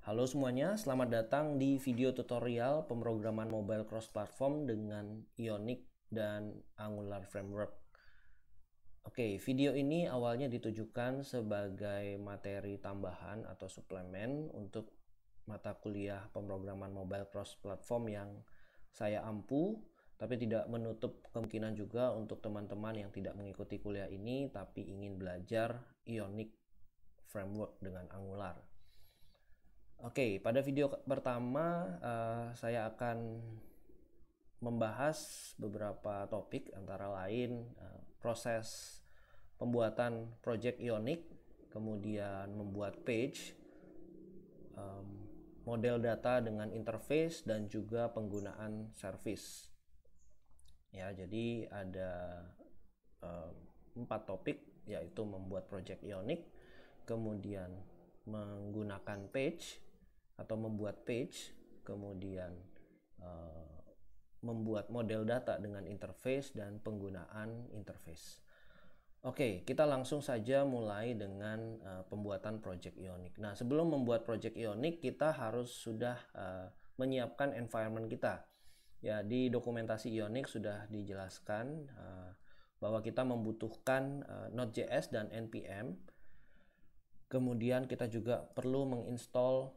Halo semuanya, selamat datang di video tutorial pemrograman mobile cross-platform dengan Ionic dan Angular Framework. Oke, video ini awalnya ditujukan sebagai materi tambahan atau suplemen untuk mata kuliah pemrograman mobile cross-platform yang saya ampu, tapi tidak menutup kemungkinan juga untuk teman-teman yang tidak mengikuti kuliah ini tapi ingin belajar Ionic Framework dengan Angular. Oke, pada video pertama saya akan membahas beberapa topik antara lain proses pembuatan project Ionic, kemudian membuat page, model data dengan interface, dan juga penggunaan service. Ya, jadi ada 4 topik, yaitu membuat project Ionic, kemudian menggunakan page atau membuat page, kemudian membuat model data dengan interface dan penggunaan interface. Oke, kita langsung saja mulai dengan pembuatan project Ionic. Nah, sebelum membuat project Ionic, kita harus sudah menyiapkan environment kita. Ya, di dokumentasi Ionic sudah dijelaskan bahwa kita membutuhkan Node.js dan npm. Kemudian kita juga perlu menginstall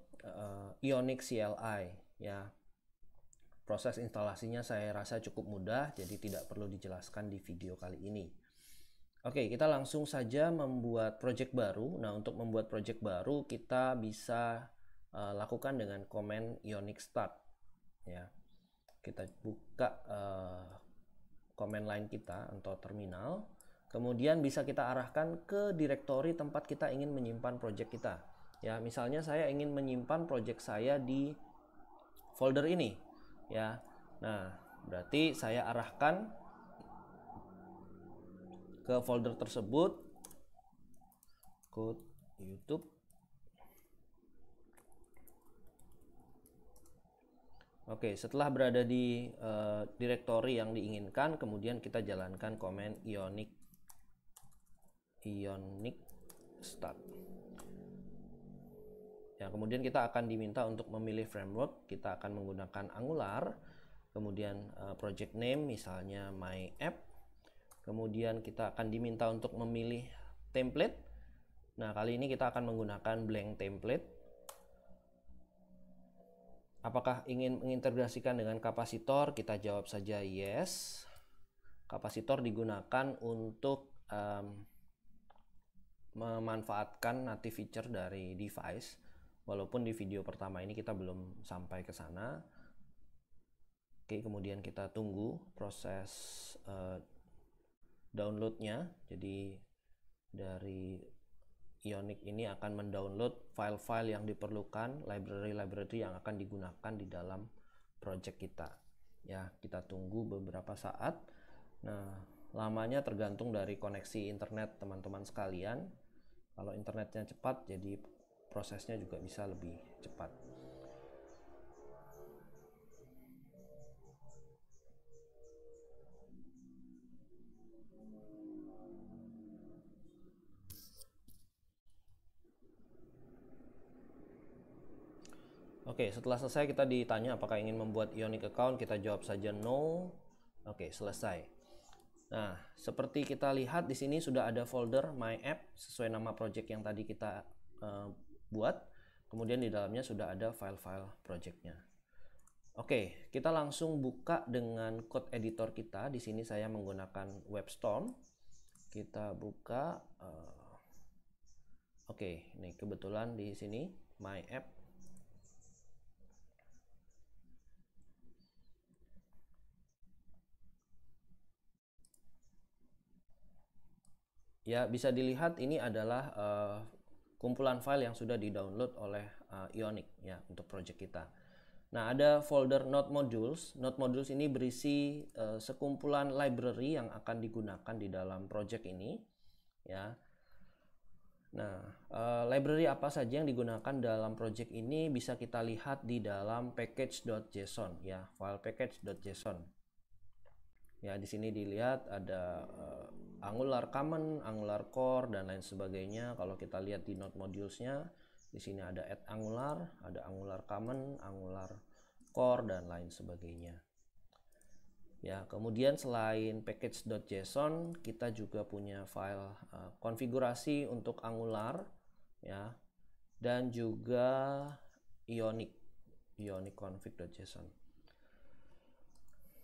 Ionic CLI, ya. Proses instalasinya saya rasa cukup mudah, jadi tidak perlu dijelaskan di video kali ini. Oke, kita langsung saja membuat project baru. Nah, untuk membuat project baru kita bisa lakukan dengan command Ionic start, ya. Kita buka command line kita atau terminal. Kemudian bisa kita arahkan ke direktori tempat kita ingin menyimpan project kita. Ya, misalnya saya ingin menyimpan project saya di folder ini, ya. Nah, berarti saya arahkan ke folder tersebut, code YouTube. Oke, setelah berada di direktori yang diinginkan, kemudian kita jalankan command Ionic start. Ya, kemudian kita akan diminta untuk memilih framework. Kita akan menggunakan Angular, kemudian project name misalnya my app. Kemudian kita akan diminta untuk memilih template. Nah, kali ini kita akan menggunakan blank template. Apakah ingin mengintegrasikan dengan kapasitor? Kita jawab saja yes. Kapasitor digunakan untuk memanfaatkan native feature dari device. Walaupun di video pertama ini kita belum sampai ke sana. Oke, kemudian kita tunggu proses downloadnya. Jadi dari Ionic ini akan mendownload file-file yang diperlukan, library-library yang akan digunakan di dalam project kita. Ya, kita tunggu beberapa saat. Nah, lamanya tergantung dari koneksi internet teman-teman sekalian. Kalau internetnya cepat, jadi prosesnya juga bisa lebih cepat. Oke, setelah selesai kita ditanya apakah ingin membuat Ionic account, kita jawab saja no. Oke, selesai. Nah, seperti kita lihat di sini sudah ada folder my app sesuai nama project yang tadi kita buat. Kemudian di dalamnya sudah ada file-file projectnya. Oke, kita langsung buka dengan code editor kita. Di sini saya menggunakan WebStorm. Kita buka. Oke, ini kebetulan di sini my app. Ya, bisa dilihat ini adalah kumpulan file yang sudah di-download oleh Ionic, ya, untuk project kita. Nah, ada folder Node Modules. Node Modules ini berisi sekumpulan library yang akan digunakan di dalam project ini, ya. Nah, library apa saja yang digunakan dalam project ini bisa kita lihat di dalam package.json, ya, file package.json. Ya, di sini dilihat ada Angular Common, Angular Core, dan lain sebagainya. Kalau kita lihat di Node Modules-nya, Di sini ada add Angular, ada Angular Common, Angular Core, dan lain sebagainya. Ya, kemudian selain package.json, kita juga punya file konfigurasi untuk Angular, ya, dan juga Ionic config.json.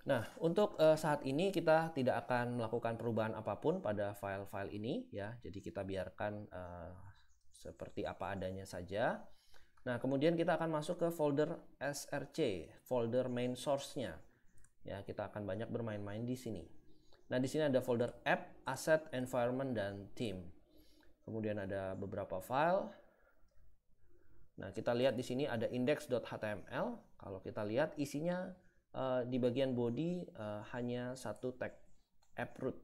Nah, untuk saat ini kita tidak akan melakukan perubahan apapun pada file-file ini, ya. Jadi kita biarkan seperti apa adanya saja. Nah, kemudian kita akan masuk ke folder src, folder main source-nya. Ya, kita akan banyak bermain-main di sini. Nah, di sini ada folder app, asset, environment, dan theme. Kemudian ada beberapa file. Nah, kita lihat di sini ada index.html. Kalau kita lihat isinya di bagian body hanya satu tag app root.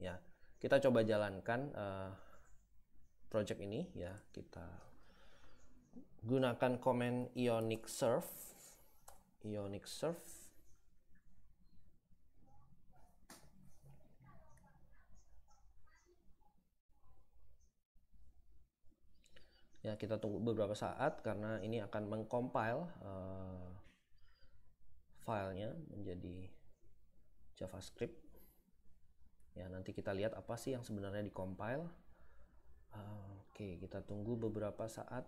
Ya, kita coba jalankan project ini, ya. Kita gunakan command ionic serve. Ya, kita tunggu beberapa saat karena ini akan mengcompile filenya menjadi JavaScript. Ya, nanti kita lihat apa sih yang sebenarnya di-compile. Oke, kita tunggu beberapa saat.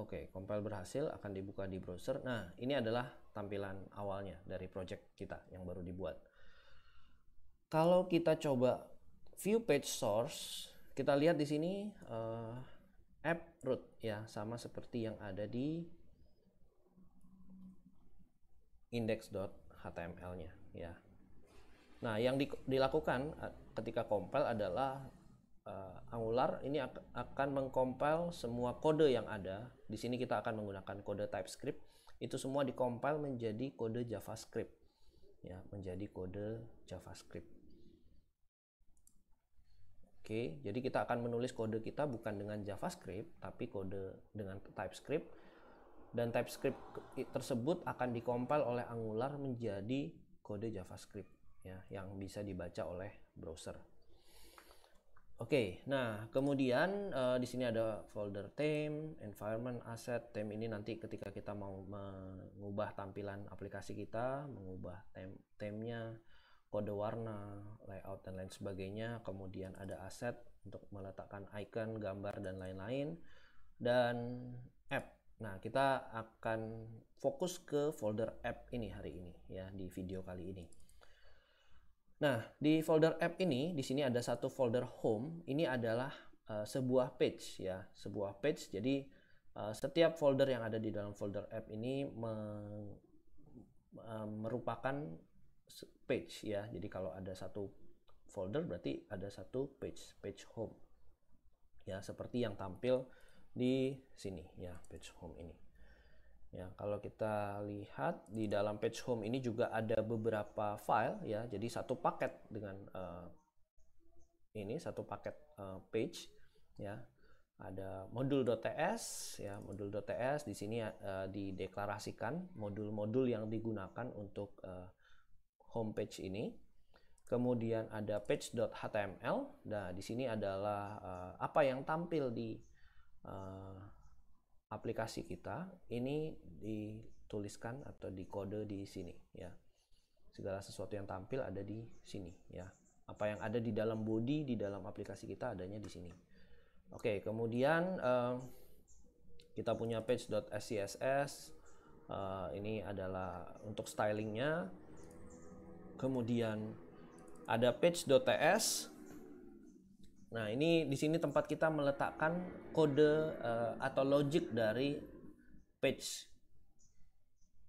Oke, compile berhasil, akan dibuka di browser. Nah, ini adalah tampilan awalnya dari project kita yang baru dibuat. Kalau kita coba view page source, kita lihat di sini app root, ya, sama seperti yang ada di index.html-nya, ya. Nah, yang dilakukan ketika compile adalah Angular ini akan mengcompile semua kode yang ada. Di sini kita akan menggunakan kode TypeScript. Itu semua dikompil menjadi kode JavaScript, ya, menjadi kode JavaScript. Oke, jadi kita akan menulis kode kita bukan dengan JavaScript, tapi kode dengan TypeScript. Dan TypeScript tersebut akan dikompil oleh Angular menjadi kode JavaScript, ya, yang bisa dibaca oleh browser. Oke, nah kemudian di sini ada folder theme, environment, asset. Theme ini nanti ketika kita mau mengubah tampilan aplikasi kita, mengubah theme-nya, kode warna, layout, dan lain sebagainya. Kemudian ada asset untuk meletakkan icon, gambar, dan lain-lain. Dan app. Nah, kita akan fokus ke folder app ini hari ini, ya, di video kali ini. Nah, di folder app ini, di sini ada satu folder home. Ini adalah sebuah page, ya, sebuah page. Jadi setiap folder yang ada di dalam folder app ini merupakan page, ya. Jadi kalau ada satu folder berarti ada satu page home, ya, seperti yang tampil di sini, ya, page home ini. Ya, kalau kita lihat di dalam page home ini juga ada beberapa file, ya. Jadi satu paket dengan ini satu paket page, ya. Ada modul.ts, ya, modul.ts di sini dideklarasikan modul-modul yang digunakan untuk homepage ini. Kemudian ada page.html. Nah, di sini adalah apa yang tampil di aplikasi kita ini dituliskan atau dikode di sini, ya. Segala sesuatu yang tampil ada di sini, ya. Apa yang ada di dalam body di dalam aplikasi kita adanya di sini. Oke, kemudian kita punya page.scss. Ini adalah untuk stylingnya. Kemudian ada page.ts. Nah, ini di sini tempat kita meletakkan kode atau logic dari page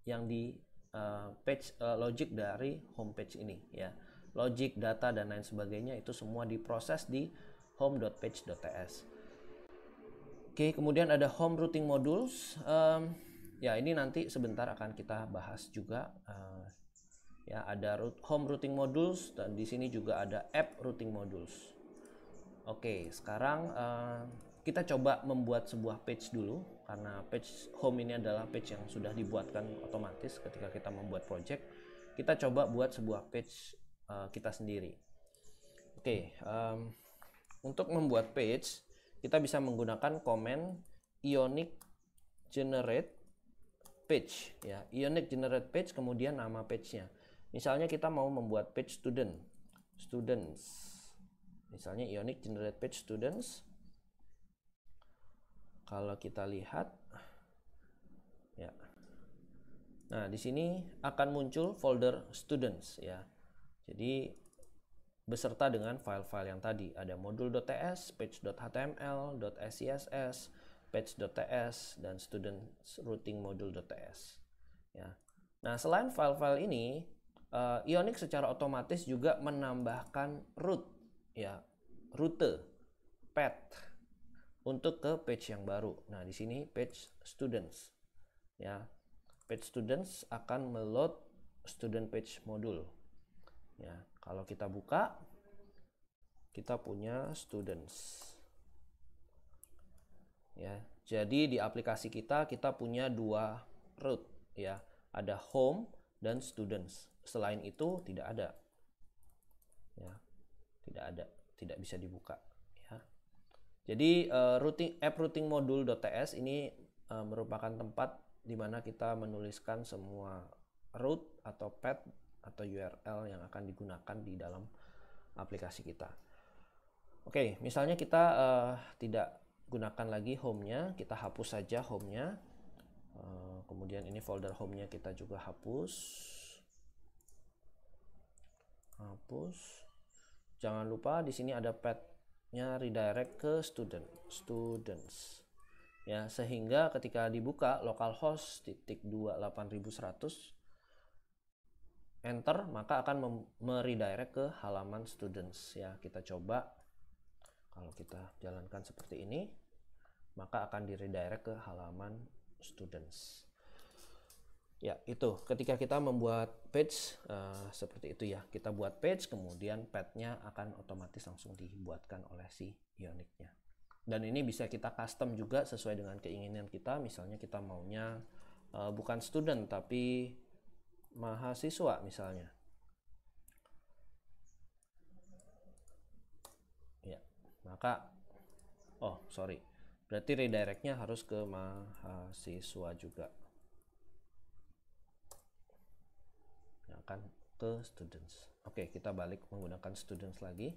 yang di page logic dari homepage ini, ya. Logic, data, dan lain sebagainya itu semua diproses di home.page.ts. Oke, kemudian ada home routing modules. Ya, ini nanti sebentar akan kita bahas juga. Ya, ada home routing modules dan di sini juga ada app routing modules. Oke, sekarang kita coba membuat sebuah page dulu, karena page home ini adalah page yang sudah dibuatkan otomatis ketika kita membuat project. Kita coba buat sebuah page kita sendiri. Oke, untuk membuat page kita bisa menggunakan command ionic generate page, ya, ionic generate page, kemudian nama page-nya. Misalnya kita mau membuat page students, misalnya ionic generate page students. Kalau kita lihat, ya, nah di sini akan muncul folder students, ya. Jadi beserta dengan file-file yang tadi, ada modul.ts, page.html, .scss, page.ts, dan students routing module.ts, ya. Nah, selain file-file ini, Ionic secara otomatis juga menambahkan route, ya, rute, path untuk ke page yang baru. Nah, di sini page students, ya. Page students akan meload student page module. Ya, kalau kita buka, kita punya students. Ya, jadi di aplikasi kita punya dua route, ya. Ada home dan students. Selain itu tidak ada, ya, tidak bisa dibuka, ya. Jadi app routing module.ts ini merupakan tempat di mana kita menuliskan semua route atau path atau URL yang akan digunakan di dalam aplikasi kita. Oke, misalnya kita tidak gunakan lagi home-nya, kita hapus saja home-nya. Kemudian ini folder home-nya kita juga hapus. Jangan lupa di sini ada path-nya redirect ke students. Ya, sehingga ketika dibuka localhost /28100 enter, maka akan meredirect ke halaman students, ya. Kita coba, kalau kita jalankan seperti ini, maka akan diredirect ke halaman students. Ya, itu ketika kita membuat page seperti itu, ya. Kita buat page, kemudian path-nya akan otomatis langsung dibuatkan oleh si Ionic-nya. Dan ini bisa kita custom juga sesuai dengan keinginan kita. Misalnya kita maunya bukan student tapi mahasiswa misalnya. Ya, maka berarti redirect-nya harus ke mahasiswa juga. Akan ke students. Oke, kita balik menggunakan students lagi.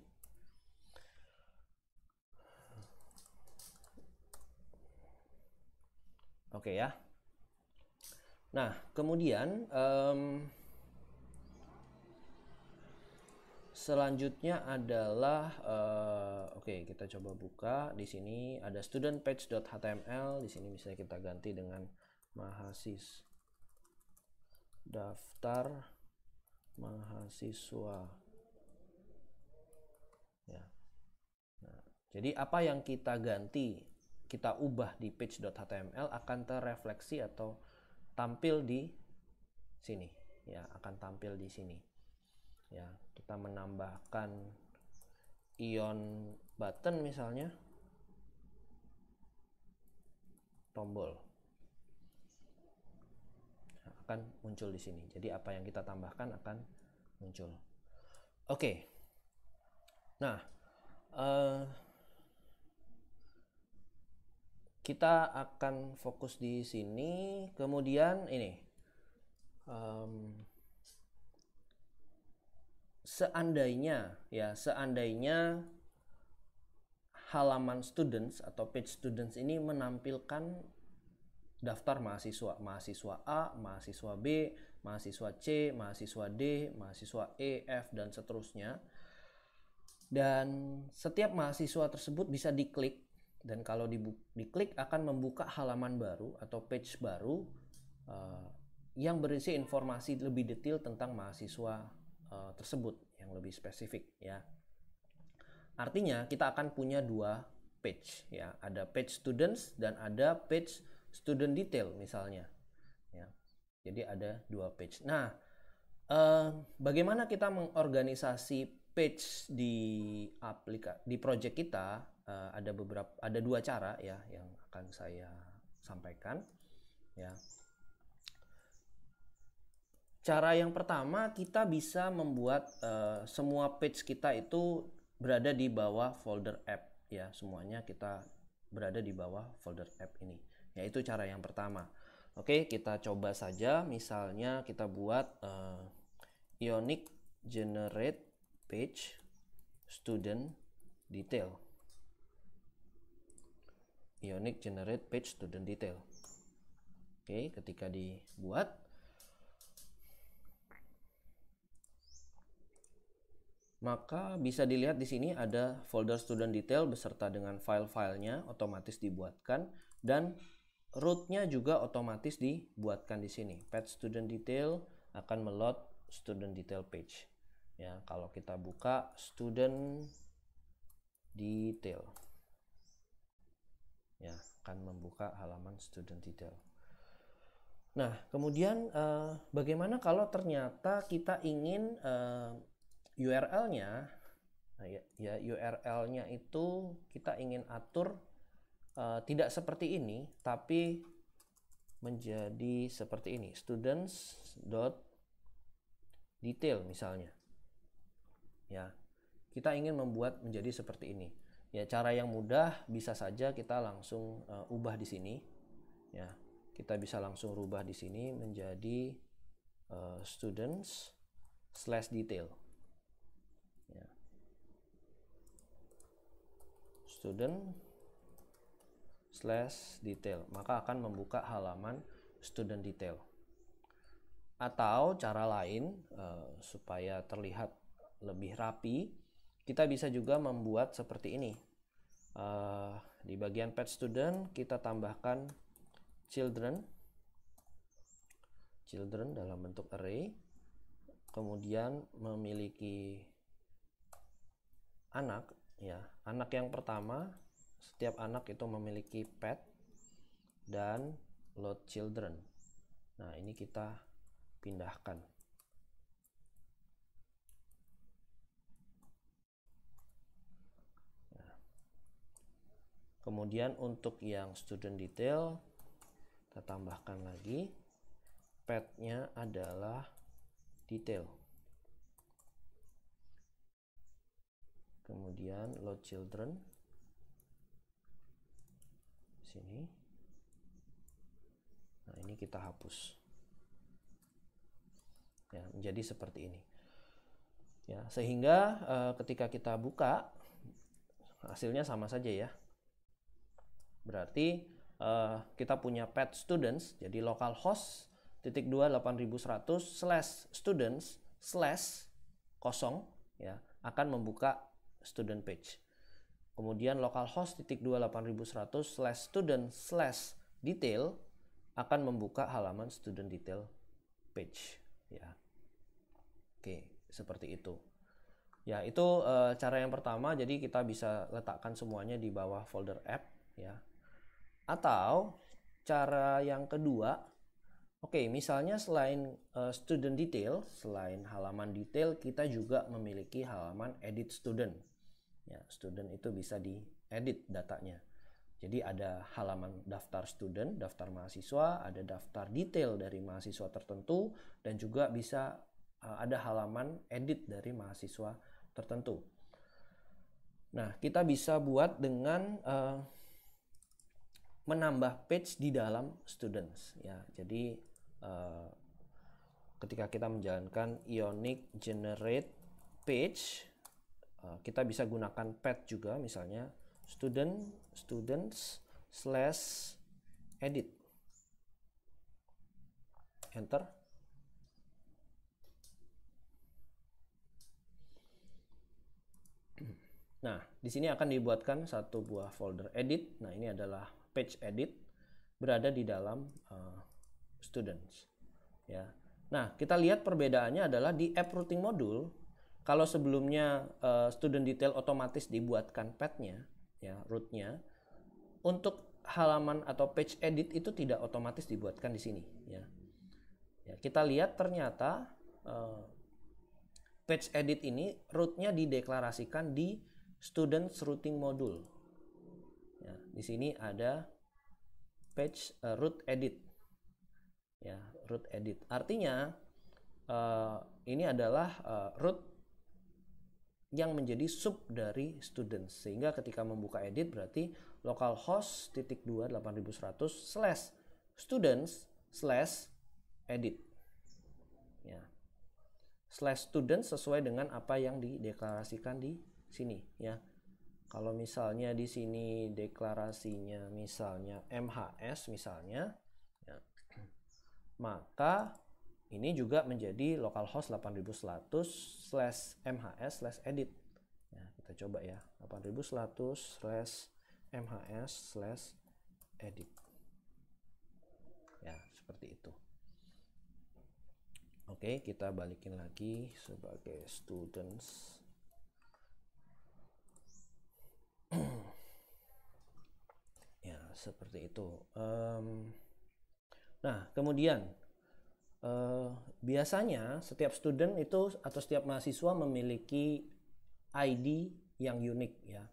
Oke, ya. Nah, kemudian selanjutnya adalah oke, kita coba buka. Di sini ada student page.html. Di sini bisa kita ganti dengan mahasiswa, daftar mahasiswa, ya. Nah, jadi apa yang kita ganti, kita ubah di page.html akan terrefleksi atau tampil di sini, ya, akan tampil di sini, ya. Kita menambahkan ion button misalnya, tombol, akan muncul di sini. Jadi apa yang kita tambahkan akan muncul. Oke. Nah, kita akan fokus di sini. Kemudian ini, seandainya halaman students atau page students ini menampilkan daftar mahasiswa A, mahasiswa B, mahasiswa C, mahasiswa D, mahasiswa E, F, dan seterusnya. Dan setiap mahasiswa tersebut bisa diklik, dan kalau diklik akan membuka halaman baru atau page baru yang berisi informasi lebih detail tentang mahasiswa tersebut yang lebih spesifik, ya. Artinya kita akan punya dua page, ya. Ada page students dan ada page student detail misalnya, ya. Jadi ada dua page. Nah, Bagaimana kita mengorganisasi page di project kita? Ada dua cara ya yang akan saya sampaikan ya. Cara yang pertama, kita bisa membuat semua page kita itu berada di bawah folder app ya. Semuanya kita berada di bawah folder app ini. Yaitu cara yang pertama. Oke, kita coba saja. Misalnya kita buat Ionic generate page student detail. Ionic generate page student detail. Oke, ketika dibuat, maka bisa dilihat di sini ada folder student detail beserta dengan file-filenya otomatis dibuatkan, dan root-nya juga otomatis dibuatkan di sini. Page student detail akan meload student detail page. Ya, kalau kita buka student detail, ya akan membuka halaman student detail. Nah, kemudian bagaimana kalau ternyata kita ingin URL-nya, ya URL-nya itu kita ingin atur tidak seperti ini, tapi menjadi seperti ini, students.detail misalnya. Ya, kita ingin membuat menjadi seperti ini. Ya, cara yang mudah bisa saja kita langsung ubah di sini. Ya, kita bisa langsung rubah di sini menjadi students/detail. Ya. Student/detail, maka akan membuka halaman student detail. Atau cara lain supaya terlihat lebih rapi, kita bisa juga membuat seperti ini. Di bagian page student kita tambahkan children dalam bentuk array, kemudian memiliki anak, ya anak yang pertama, setiap anak itu memiliki pet dan load children. Nah, ini kita pindahkan. Nah, kemudian untuk yang student detail kita tambahkan lagi, petnya adalah detail. Kemudian load children sini. Nah, ini kita hapus. Ya, menjadi seperti ini. Ya, sehingga ketika kita buka hasilnya sama saja ya. Berarti kita punya pet students, jadi localhost /281/students/kosong ya akan membuka student page. Kemudian localhost /281/student/detail akan membuka halaman student detail page ya. Oke, seperti itu. Ya, itu cara yang pertama, jadi kita bisa letakkan semuanya di bawah folder app ya. Atau cara yang kedua, oke, misalnya selain student detail, selain halaman detail, kita juga memiliki halaman edit student. Ya, student itu bisa diedit datanya. Jadi ada halaman daftar student, daftar mahasiswa, ada daftar detail dari mahasiswa tertentu, dan juga bisa ada halaman edit dari mahasiswa tertentu. Nah, kita bisa buat dengan menambah page di dalam students ya. Jadi ketika kita menjalankan Ionic generate page, kita bisa gunakan pet juga, misalnya students/edit, enter. Nah, di sini akan dibuatkan satu buah folder edit. Nah, ini adalah page edit, berada di dalam students ya. Nah, kita lihat perbedaannya adalah di app routing module. Kalau sebelumnya student detail otomatis dibuatkan petnya ya, rootnya, untuk halaman atau page edit itu tidak otomatis dibuatkan di sini ya. Ya, kita lihat ternyata page edit ini root-nya dideklarasikan di students routing module. Ya, di sini ada page root edit. Ya, root edit. Artinya ini adalah root yang menjadi sub dari students, sehingga ketika membuka edit berarti localhost /2 8100/students/edit. Ya. /students sesuai dengan apa yang dideklarasikan di sini ya. Kalau misalnya di sini deklarasinya misalnya MHS misalnya ya, maka ini juga menjadi localhost 8100/MHS/edit. Ya, kita coba ya, 8100/MHS/edit. Ya, seperti itu. Oke, kita balikin lagi sebagai students. Ya, seperti itu. Nah, kemudian biasanya setiap student itu atau setiap mahasiswa memiliki ID yang unik ya.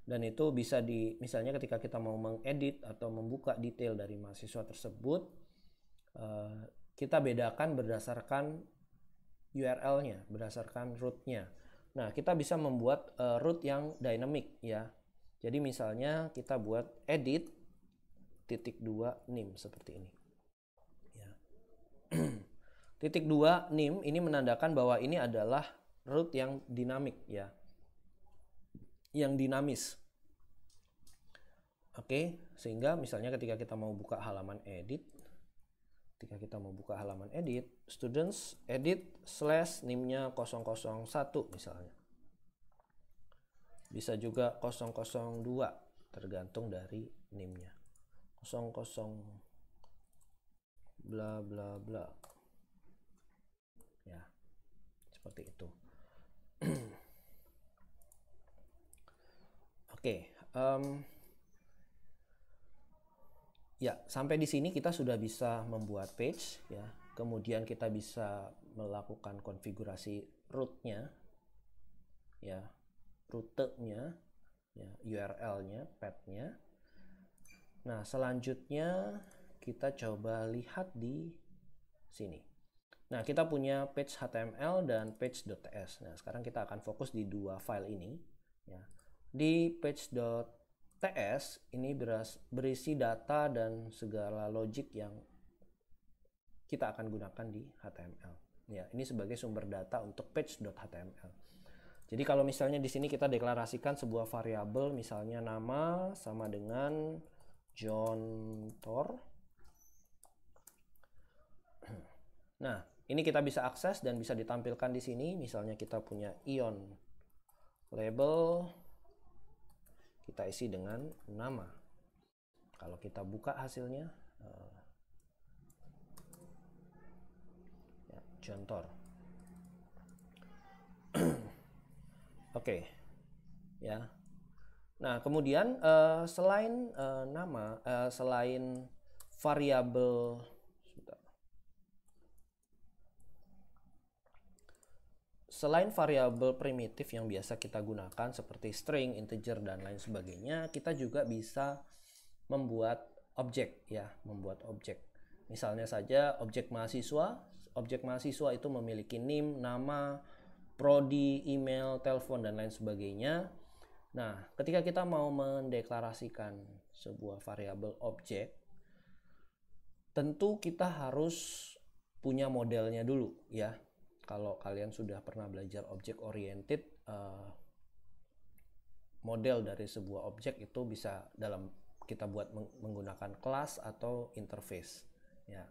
Dan itu bisa misalnya ketika kita mau mengedit atau membuka detail dari mahasiswa tersebut, kita bedakan berdasarkan URL-nya, berdasarkan root-nya. Nah, kita bisa membuat root yang dynamic ya. Jadi misalnya kita buat edit .2 nim seperti ini. Ya. .2 nim ini menandakan bahwa ini adalah root yang dinamik ya. Yang dinamis. Oke, sehingga misalnya ketika kita mau buka halaman edit, students edit /nimnya 001 misalnya. Bisa juga 002 tergantung dari nimnya. 00 bla bla bla. Ya, seperti itu. Oke, ya, sampai di sini kita sudah bisa membuat page ya. Kemudian kita bisa melakukan konfigurasi root-nya ya, rutenya ya, URL-nya, path-nya. Nah, selanjutnya kita coba lihat di sini. Nah, kita punya page HTML dan page.ts. Nah, sekarang kita akan fokus di dua file ini ya. Di page.ts ini berisi data dan segala logic yang kita akan gunakan di HTML. Ya, ini sebagai sumber data untuk page.html. Jadi kalau misalnya di sini kita deklarasikan sebuah variabel, misalnya nama sama dengan John Thor. Nah, ini kita bisa akses dan bisa ditampilkan di sini. Misalnya kita punya ion label, kita isi dengan nama. Kalau kita buka hasilnya, ya, John Thor. Oke, ya. Nah, kemudian selain nama, selain variabel, primitif yang biasa kita gunakan seperti string, integer dan lain sebagainya, kita juga bisa membuat objek ya, Misalnya saja objek mahasiswa. Objek mahasiswa itu memiliki nim, nama, prodi, email, telepon dan lain sebagainya. Nah, ketika kita mau mendeklarasikan sebuah variabel objek, tentu kita harus punya modelnya dulu ya. Kalau kalian sudah pernah belajar object oriented, model dari sebuah objek itu bisa kita buat menggunakan kelas atau interface ya.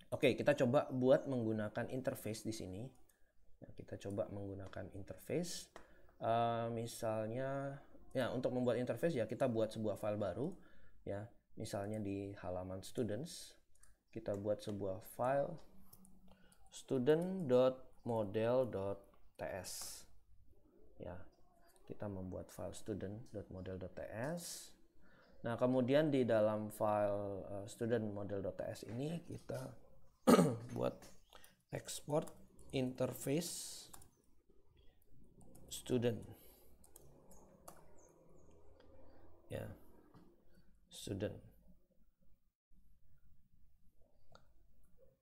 Oke, kita coba buat menggunakan interface di sini. Nah, kita coba menggunakan interface. Misalnya ya, untuk membuat interface ya kita buat sebuah file baru ya. Misalnya di halaman students kita buat sebuah file student.model.ts ya. Kita membuat file student.model.ts. Nah, kemudian di dalam file student.model.ts ini kita buat export interface student, ya, student.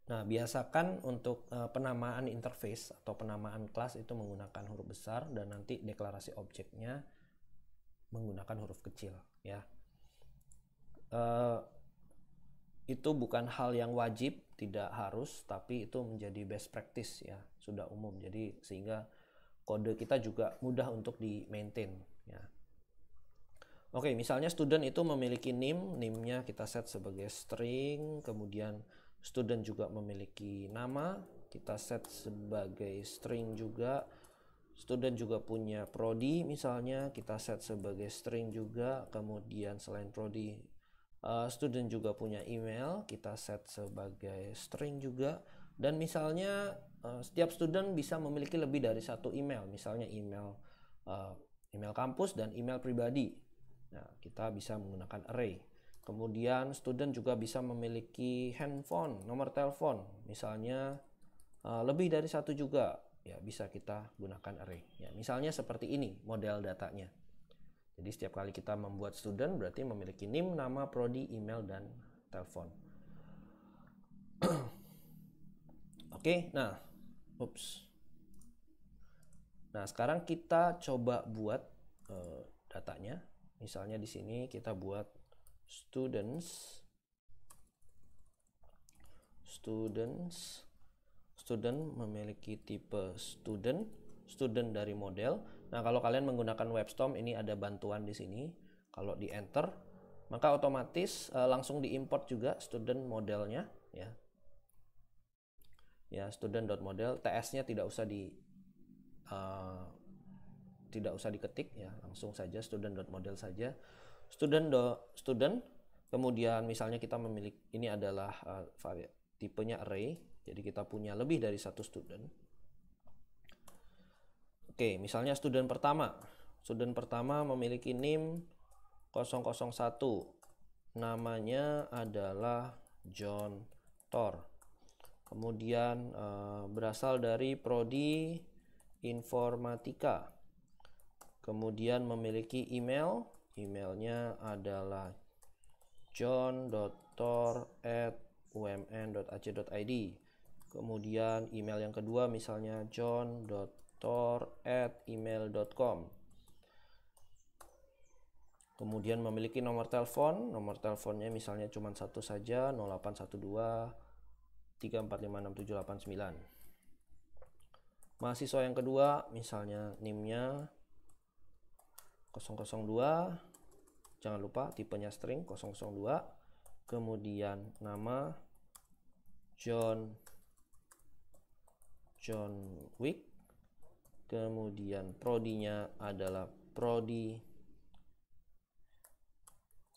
Nah, biasakan untuk penamaan interface atau penamaan kelas itu menggunakan huruf besar, dan nanti deklarasi objeknya menggunakan huruf kecil, ya. Itu bukan hal yang wajib, tidak harus, tapi itu menjadi best practice, ya, sudah umum. Jadi sehingga kode kita juga mudah untuk di maintain, ya. Oke, misalnya student itu memiliki name-nya kita set sebagai string, kemudian student juga memiliki nama, kita set sebagai string juga. Student juga punya prodi, misalnya kita set sebagai string juga. Kemudian selain prodi, student juga punya email, kita set sebagai string juga. Dan misalnya setiap student bisa memiliki lebih dari satu email, misalnya email kampus dan email pribadi. Nah, kita bisa menggunakan array. Kemudian student juga bisa memiliki handphone, nomor telepon, misalnya lebih dari satu juga, ya bisa kita gunakan array. Ya, misalnya seperti ini model datanya. Jadi setiap kali kita membuat student berarti memiliki name, nama, prodi, email, dan telepon. Oke, nah, Nah, sekarang kita coba buat datanya. Misalnya di sini kita buat student memiliki tipe student dari model. Nah, kalau kalian menggunakan WebStorm, ini ada bantuan di sini. Kalau di enter, maka otomatis langsung diimport juga student modelnya, ya. Ya, student.model, TS-nya tidak usah diketik, ya, langsung saja student.model saja. Student, kemudian misalnya kita memiliki, ini adalah tipenya array, jadi kita punya lebih dari satu student. Oke, misalnya student pertama memiliki name 001, namanya adalah John Thor. Kemudian berasal dari prodi informatika. Kemudian memiliki emailnya adalah john.thor@umn.ac.id. Kemudian email yang kedua misalnya john.thor@email.com. Kemudian memiliki nomor teleponnya misalnya cuma satu saja, 0812 3456789. Mahasiswa yang kedua misalnya NIM-nya 002, jangan lupa tipenya string 002. Kemudian nama John Wick. Kemudian prodinya adalah prodi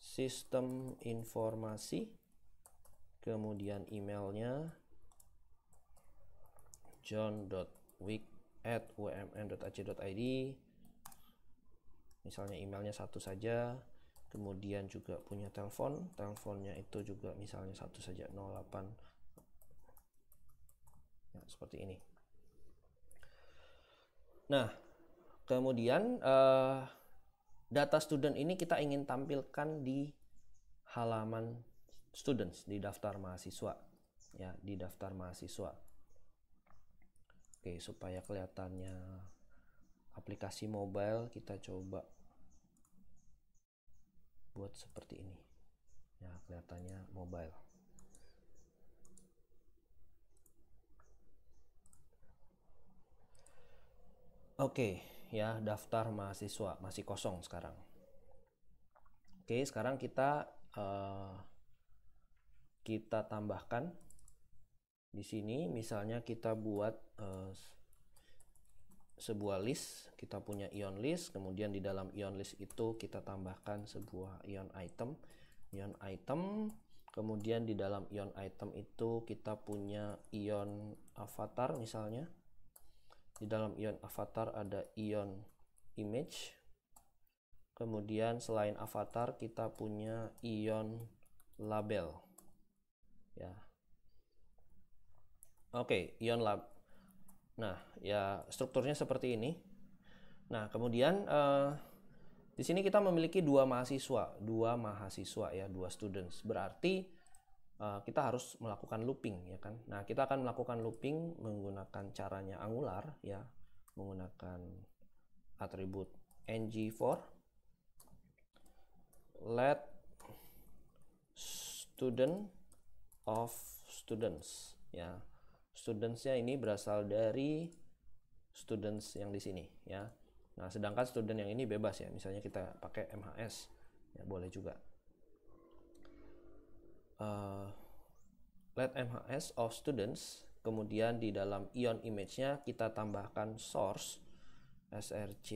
sistem informasi. Kemudian emailnya john.wick@umn.ac.id. Misalnya emailnya satu saja. Kemudian juga punya teleponnya itu juga misalnya satu saja, 08. Ya, seperti ini. Nah, kemudian data student ini kita ingin tampilkan di halaman students, di daftar mahasiswa, ya, di daftar mahasiswa. Oke, supaya kelihatannya aplikasi mobile, kita coba buat seperti ini, ya, kelihatannya mobile. Oke, ya, daftar mahasiswa masih kosong sekarang. Oke, sekarang kita tambahkan di sini. Misalnya kita buat sebuah list, kita punya ion list, kemudian di dalam ion list itu kita tambahkan sebuah ion item. Kemudian di dalam ion item itu kita punya ion avatar misalnya. Di dalam ion avatar ada ion image. Kemudian selain avatar kita punya ion label, ya. Oke, Ion Lab. Nah, ya strukturnya seperti ini. Nah, kemudian di sini kita memiliki dua mahasiswa ya, dua students. Berarti kita harus melakukan looping ya kan. Nah, kita akan melakukan looping menggunakan caranya Angular ya, menggunakan atribut ng4 let student of students ya. Studentsnya ini berasal dari students yang di sini ya. Nah, sedangkan student yang ini bebas ya. Misalnya kita pakai MHS ya, boleh juga. Let MHS of students, kemudian di dalam ion image-nya kita tambahkan source src.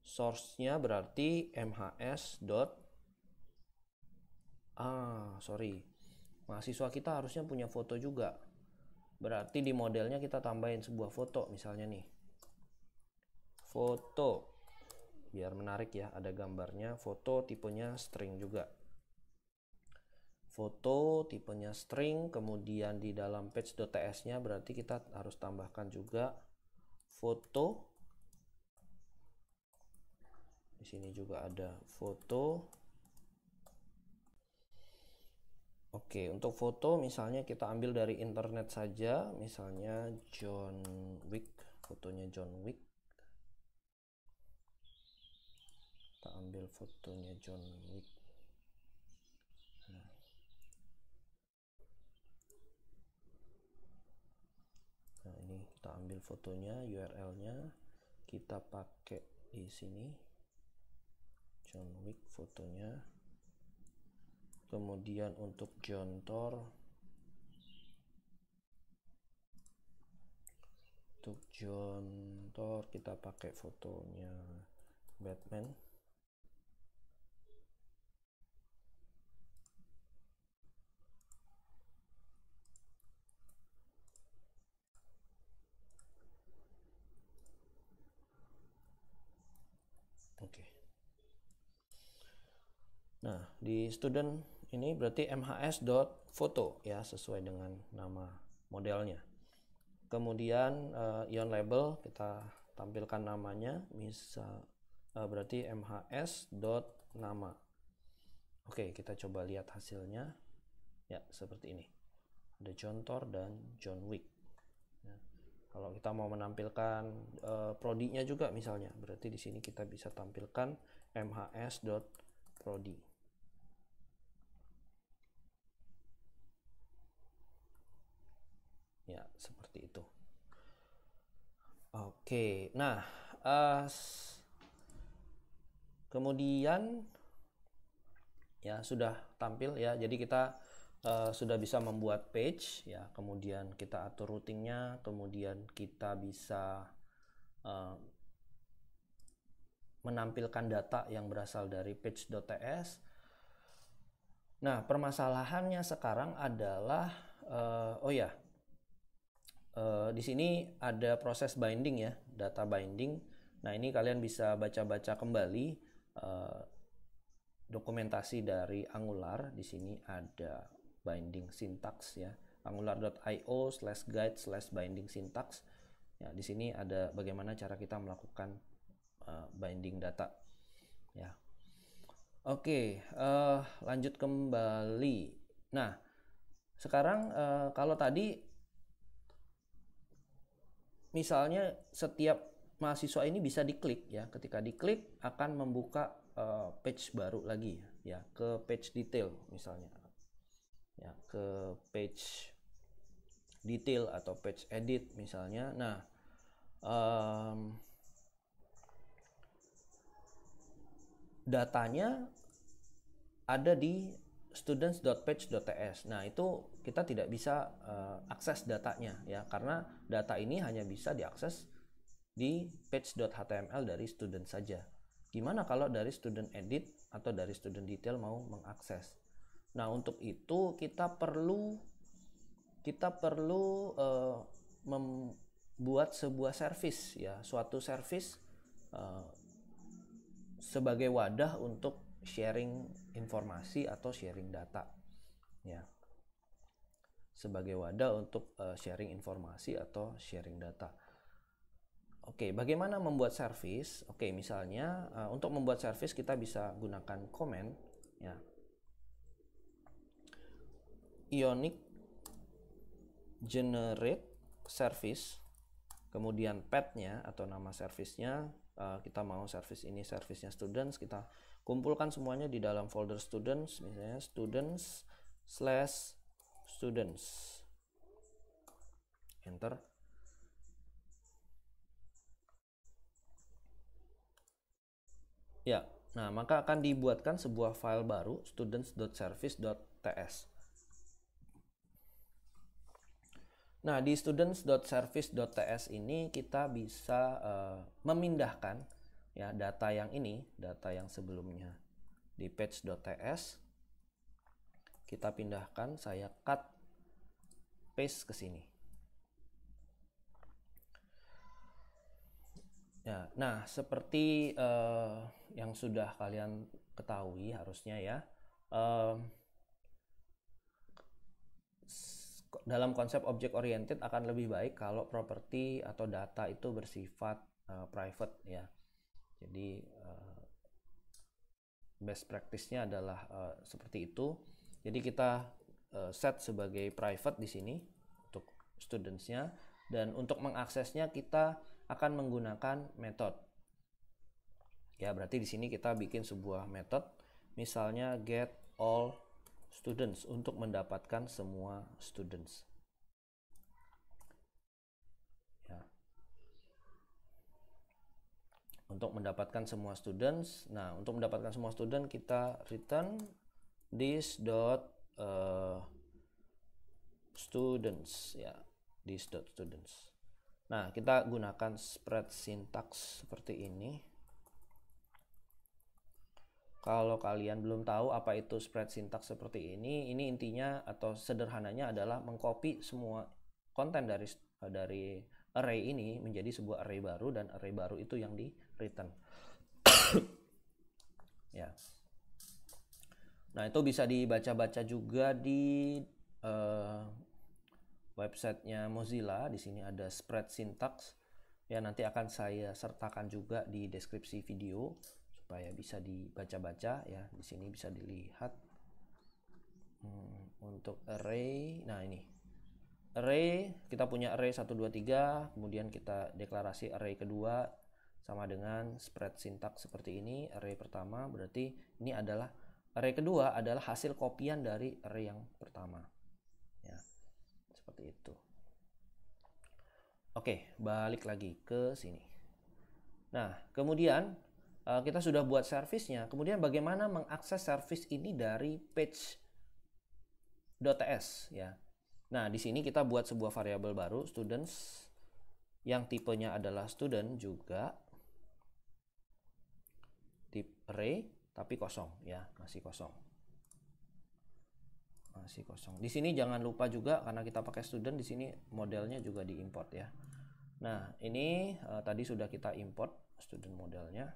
Source-nya berarti MHS dot mahasiswa kita harusnya punya foto juga. Berarti di modelnya kita tambahin sebuah foto, misalnya nih. Foto. Biar menarik ya, ada gambarnya. Foto tipenya string juga. Foto tipenya string, kemudian di dalam page.ts-nya berarti kita harus tambahkan juga foto. Di sini juga ada foto. Oke, untuk foto misalnya kita ambil dari internet saja, misalnya John Wick, fotonya John Wick. Kita ambil fotonya John Wick. Nah, ini kita ambil fotonya, URL-nya, kita pakai di sini. John Wick fotonya. Kemudian untuk Jontor, kita pakai fotonya Batman. Oke. Nah, di student ini berarti mhs.photo ya, sesuai dengan nama modelnya. Kemudian ion label kita tampilkan namanya, misal berarti mhs.nama. Oke, kita coba lihat hasilnya. Ya, seperti ini. Ada Jontor dan John Wick. Ya. Kalau kita mau menampilkan prodinya juga misalnya, berarti di sini kita bisa tampilkan mhs.prodi. Ya, seperti itu. Oke, nah kemudian ya sudah tampil ya. Jadi kita sudah bisa membuat page ya. Kemudian kita atur routingnya. Kemudian kita bisa menampilkan data yang berasal dari page.ts. Nah, permasalahannya sekarang adalah di sini ada proses binding ya, data binding. Nah, ini kalian bisa baca-baca kembali dokumentasi dari Angular. Di sini ada binding syntax ya, angular.io/guide/binding syntax. Ya, di sini ada bagaimana cara kita melakukan binding data. Ya. Oke, lanjut kembali. Nah, sekarang kalau tadi misalnya setiap mahasiswa ini bisa diklik ya. Ketika diklik akan membuka page baru lagi ya, ke page detail misalnya. Ya, ke page detail atau page edit misalnya. Nah, datanya ada di students.page.ts. Nah, itu kita tidak bisa akses datanya ya, karena data ini hanya bisa diakses di page.html dari student saja. Gimana kalau dari student edit atau dari student detail mau mengakses? Nah, untuk itu kita perlu membuat sebuah service ya, suatu service sebagai wadah untuk sharing informasi atau sharing data ya. sebagai wadah untuk sharing informasi atau sharing data. Oke, bagaimana membuat service? Oke, misalnya untuk membuat service kita bisa gunakan comment ya. Ionic generate service, kemudian path-nya atau nama service-nya, kita mau service ini service-nya students, kita kumpulkan semuanya di dalam folder students, misalnya students/students, enter. Ya, nah maka akan dibuatkan sebuah file baru students.service.ts. Nah, di students.service.ts ini kita bisa memindahkan ya data yang ini, data yang sebelumnya di page.ts. Kita pindahkan, saya cut paste ke sini. Ya, nah seperti yang sudah kalian ketahui harusnya ya, dalam konsep object oriented akan lebih baik kalau properti atau data itu bersifat private ya. Jadi best practice-nya adalah seperti itu. Jadi kita set sebagai private di sini untuk students-nya, dan untuk mengaksesnya kita akan menggunakan method. Ya, berarti di sini kita bikin sebuah method, misalnya get all students untuk mendapatkan semua students. Ya. Untuk mendapatkan semua students. Nah, untuk mendapatkan semua student kita return this dot students ya, this dot students. Nah, kita gunakan spread syntax seperti ini. Kalau kalian belum tahu apa itu spread syntax seperti ini intinya atau sederhananya adalah mengcopy semua konten dari array ini menjadi sebuah array baru, dan array baru itu yang di return. Ya. Nah, itu bisa dibaca-baca juga di websitenya Mozilla. Di sini ada spread syntax. Ya, nanti akan saya sertakan juga di deskripsi video supaya bisa dibaca-baca ya. Di sini bisa dilihat untuk array. Nah, ini array, kita punya array 1 2 3, kemudian kita deklarasi array kedua sama dengan spread syntax seperti ini. Array pertama berarti ini adalah array kedua adalah hasil kopian dari array yang pertama. Ya, seperti itu. Oke, balik lagi ke sini. Nah, kemudian kita sudah buat service-nya. Kemudian bagaimana mengakses service ini dari page.ts ya. Nah, di sini kita buat sebuah variabel baru students yang tipenya adalah student juga, tip array tapi kosong ya, masih kosong. Masih kosong. Di sini jangan lupa juga karena kita pakai student, di sini modelnya juga diimport ya. Nah, ini tadi sudah kita import student modelnya.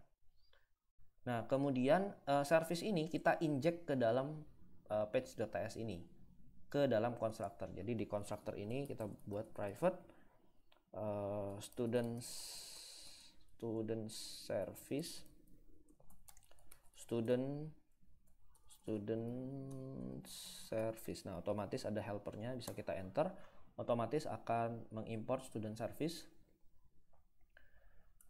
Nah, kemudian service ini kita inject ke dalam page.ts ini, ke dalam constructor. Jadi di constructor ini kita buat private student service student service. Nah, otomatis ada helpernya, bisa kita enter, otomatis akan mengimport student service.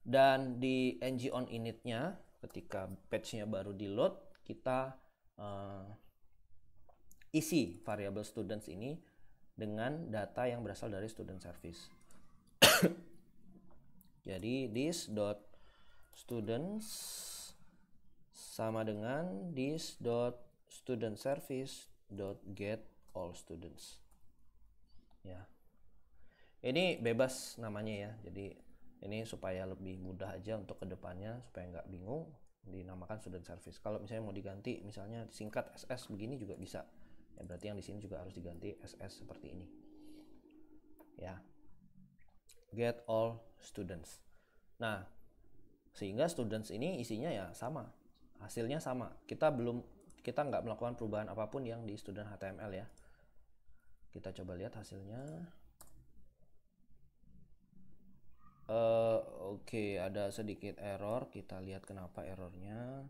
Dan di ng on init-nya ketika page-nya baru di load, kita isi variabel students ini dengan data yang berasal dari student service. Jadi this dot students sama dengan this dot student service dot get all students. Ya, ini bebas namanya ya. Jadi ini supaya lebih mudah aja untuk kedepannya, supaya nggak bingung, dinamakan student service. Kalau misalnya mau diganti, misalnya singkat SS begini juga bisa. Ya, berarti yang di sini juga harus diganti SS seperti ini. Ya, get all students. Nah, sehingga students ini isinya ya sama, hasilnya sama. Kita nggak melakukan perubahan apapun yang di student HTML ya. Kita coba lihat hasilnya. Oke, ada sedikit error. Kita lihat kenapa errornya.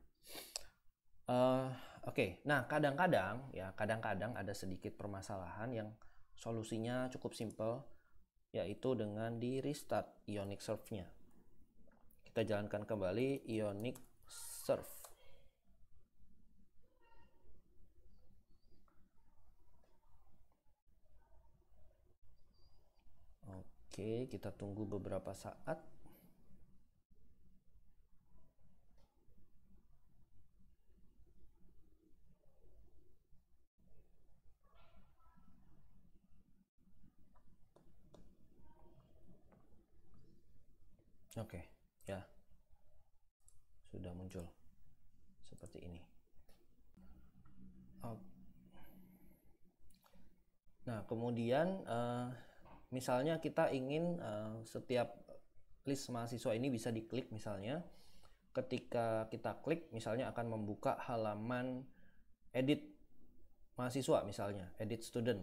Oke, nah kadang-kadang ada sedikit permasalahan yang solusinya cukup simple, yaitu dengan di restart Ionic Serve-nya. Kita jalankan kembali Ionic Serve. Oke, kita tunggu beberapa saat. Oke, ya. Sudah muncul seperti ini. Nah, kemudian misalnya kita ingin setiap list mahasiswa ini bisa diklik misalnya. Ketika kita klik misalnya akan membuka halaman edit mahasiswa misalnya, edit student.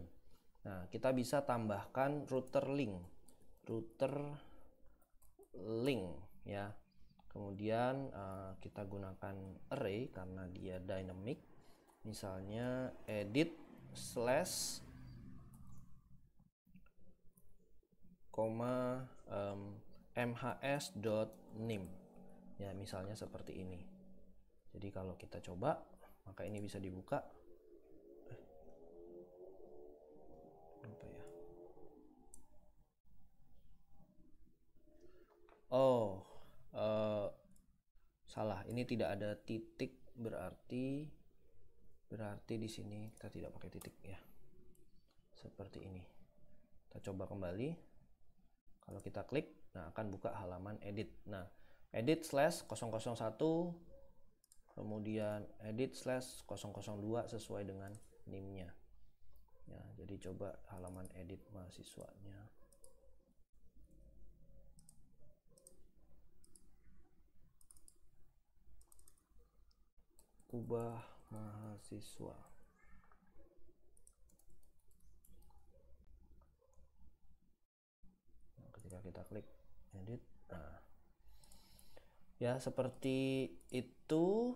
Nah, kita bisa tambahkan router link ya. Kemudian kita gunakan array karena dia dynamic. Misalnya edit slash mhs.nim ya, misalnya seperti ini. Jadi kalau kita coba, maka ini bisa dibuka. Apa ya? Salah. Ini tidak ada titik, berarti di sini kita tidak pakai titik ya. Seperti ini. Kita coba kembali. Kalau kita klik, nah akan buka halaman edit. Nah, edit slash 001, kemudian edit slash 002 sesuai dengan NIM-nya. Ya, jadi coba halaman edit mahasiswanya. Ubah mahasiswa. Nah, ketika kita klik edit, nah ya seperti itu.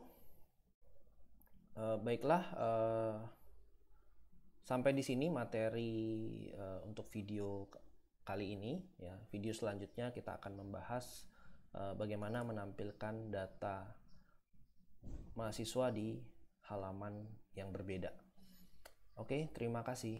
Baiklah, sampai di sini materi untuk video kali ini ya. Video selanjutnya kita akan membahas bagaimana menampilkan data mahasiswa di halaman yang berbeda. Oke, terima kasih.